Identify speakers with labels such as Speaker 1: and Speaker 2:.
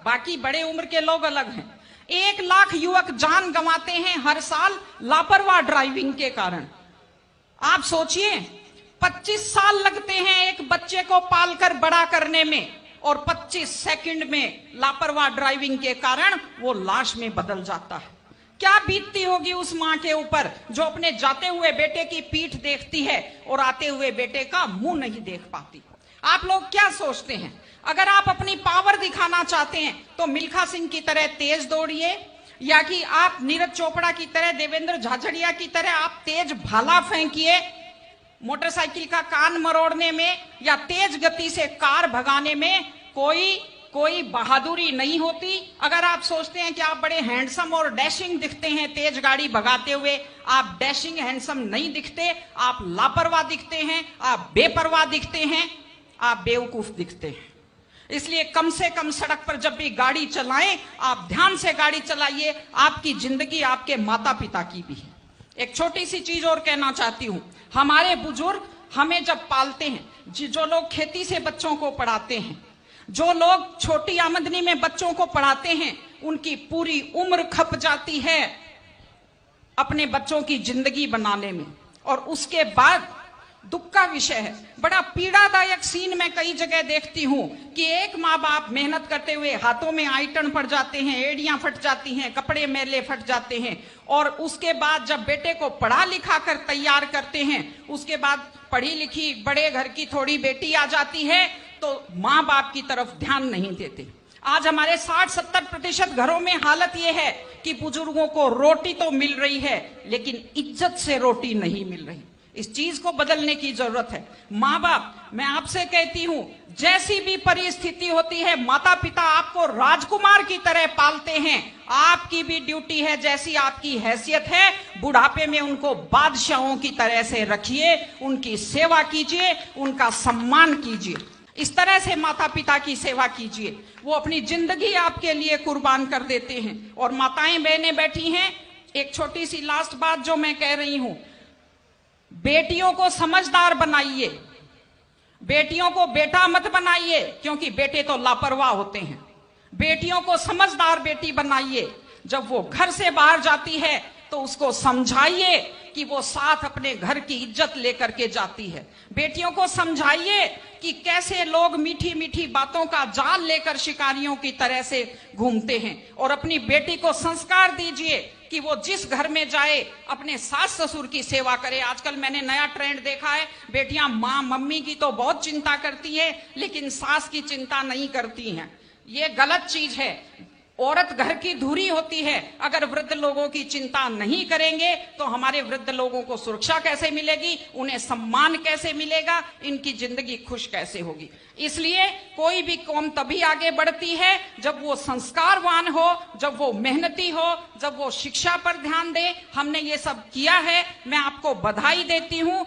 Speaker 1: बाकी बड़े उम्र के लोग अलग हैं। 1 लाख युवक जान गंवाते हैं हर साल लापरवाह ड्राइविंग के कारण। आप सोचिए, 25 साल लगते हैं एक बच्चे को पालकर बड़ा करने में, और 25 सेकंड में लापरवाह ड्राइविंग के कारण वो लाश में बदल जाता है। क्या बीतती होगी उस मां के ऊपर जो अपने जाते हुए बेटे की पीठ देखती है और आते हुए बेटे का मुंह नहीं देख पाती। आप लोग क्या सोचते हैं, अगर आप अपनी पावर दिखाना चाहते हैं तो मिल्खा सिंह की तरह तेज दौड़िए, या कि आप नीरज चोपड़ा की तरह, देवेंद्र झाझड़िया की तरह आप तेज भाला फेंकिए मोटरसाइकिल का कान मरोड़ने में, या तेज गति से कार भगाने में कोई बहादुरी नहीं होती। अगर आप सोचते हैं कि आप बड़े हैंडसम और डैशिंग दिखते हैं तेज गाड़ी भगाते हुए, आप डैशिंग हैंडसम नहीं दिखते, आप लापरवाह दिखते हैं, आप बेपरवाह दिखते हैं, आप बेवकूफ दिखते हैं। इसलिए कम से कम सड़क पर जब भी गाड़ी चलाएं, आप ध्यान से गाड़ी चलाइए। आपकी जिंदगी आपके माता पिता की भी है। एक छोटी सी चीज और कहना चाहती हूं, हमारे बुजुर्ग हमें जब पालते हैं, जो लोग खेती से बच्चों को पढ़ाते हैं, जो लोग छोटी आमदनी में बच्चों को पढ़ाते हैं, उनकी पूरी उम्र खप जाती है अपने बच्चों की जिंदगी बनाने में, और उसके बाद दुख का विषय है, बड़ा पीड़ादायक सीन मैं कई जगह देखती हूं कि एक माँ बाप मेहनत करते हुए हाथों में आइटन पड़ जाते हैं, एड़ियां फट जाती हैं, कपड़े मैले फट जाते हैं, और उसके बाद जब बेटे को पढ़ा लिखा कर तैयार करते हैं, उसके बाद पढ़ी लिखी बड़े घर की थोड़ी बेटी आ जाती है तो माँ बाप की तरफ ध्यान नहीं देते। आज हमारे 60-70% घरों में हालत यह है कि बुजुर्गों को रोटी तो मिल रही है लेकिन इज्जत से रोटी नहीं मिल रही। इस चीज को बदलने की जरूरत है। माँ बाप, मैं आपसे कहती हूं, जैसी भी परिस्थिति होती है, माता पिता आपको राजकुमार की तरह पालते हैं। आपकी भी ड्यूटी है, जैसी आपकी हैसियत है, बुढ़ापे में उनको बादशाहों की तरह से रखिए, उनकी सेवा कीजिए, उनका सम्मान कीजिए। इस तरह से माता पिता की सेवा कीजिए, वो अपनी जिंदगी आपके लिए कुर्बान कर देते हैं। और माताएं बहनें बैठी हैं, एक छोटी सी लास्ट बात जो मैं कह रही हूं, बेटियों को समझदार बनाइए, बेटियों को बेटा मत बनाइए, क्योंकि बेटे तो लापरवाह होते हैं। बेटियों को समझदार बेटी बनाइए। जब वो घर से बाहर जाती है तो उसको समझाइए कि वो साथ अपने घर की इज्जत लेकर के जाती है। बेटियों को समझाइए कि कैसे लोग मीठी मीठी बातों का जाल लेकर शिकारियों की तरह से घूमते हैं, और अपनी बेटी को संस्कार दीजिए कि वो जिस घर में जाए अपने सास ससुर की सेवा करे। आजकल मैंने नया ट्रेंड देखा है, बेटियां माँ मम्मी की तो बहुत चिंता करती है लेकिन सास की चिंता नहीं करती हैं। ये गलत चीज है। औरत घर की धुरी होती है। अगर वृद्ध लोगों की चिंता नहीं करेंगे तो हमारे वृद्ध लोगों को सुरक्षा कैसे मिलेगी, उन्हें सम्मान कैसे मिलेगा, इनकी जिंदगी खुश कैसे होगी। इसलिए कोई भी कौम तभी आगे बढ़ती है जब वो संस्कारवान हो, जब वो मेहनती हो, जब वो शिक्षा पर ध्यान दे। हमने ये सब किया है, मैं आपको बधाई देती हूं।